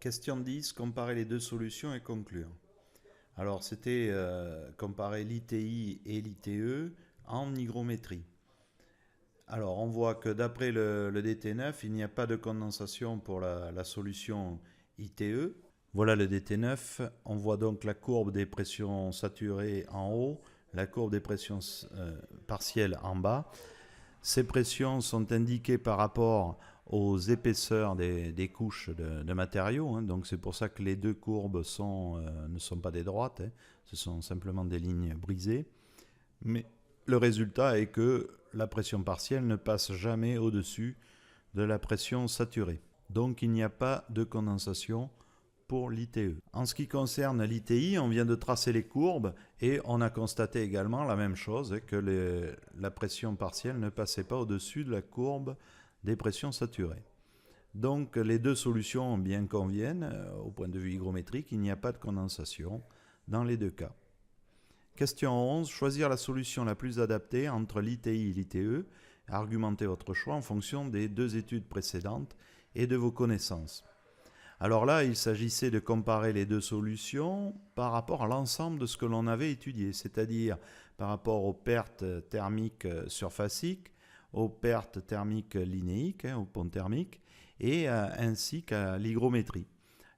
Question 10, comparer les deux solutions et conclure. Alors, c'était comparer l'ITI et l'ITE en hygrométrie. Alors, on voit que d'après le DT9, il n'y a pas de condensation pour la solution ITE. Voilà le DT9. On voit donc la courbe des pressions saturées en haut, la courbe des pressions partielles en bas. Ces pressions sont indiquées par rapport aux épaisseurs des couches de matériaux, hein. Donc c'est pour ça que les deux courbes ne sont pas des droites, hein. Ce sont simplement des lignes brisées. Mais le résultat est que la pression partielle ne passe jamais au-dessus de la pression saturée. Donc il n'y a pas de condensation pour l'ITE. En ce qui concerne l'ITI, on vient de tracer les courbes et on a constaté également la même chose, que la pression partielle ne passait pas au-dessus de la courbe des pressions saturées. Donc les deux solutions bien conviennent au point de vue hygrométrique, il n'y a pas de condensation dans les deux cas. Question 11, choisir la solution la plus adaptée entre l'ITI et l'ITE, argumentez votre choix en fonction des deux études précédentes et de vos connaissances. Alors là, il s'agissait de comparer les deux solutions par rapport à l'ensemble de ce que l'on avait étudié, c'est-à-dire par rapport aux pertes thermiques surfaciques, aux pertes thermiques linéiques, aux ponts thermiques, et ainsi qu'à l'hygrométrie.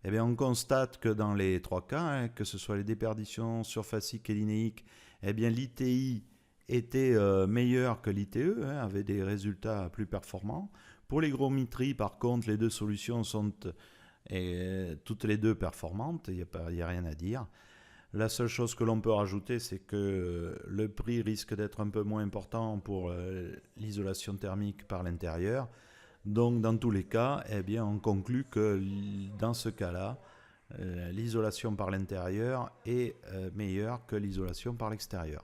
Eh bien, on constate que dans les trois cas, que ce soit les déperditions surfaciques et linéiques, eh bien, l'ITI était meilleur que l'ITE, avait des résultats plus performants. Pour l'hygrométrie, par contre, les deux solutions sont toutes les deux performantes, il n'y a rien à dire. La seule chose que l'on peut rajouter, c'est que le prix risque d'être un peu moins important pour l'isolation thermique par l'intérieur. Donc dans tous les cas, eh bien, on conclut que dans ce cas-là, l'isolation par l'intérieur est meilleure que l'isolation par l'extérieur.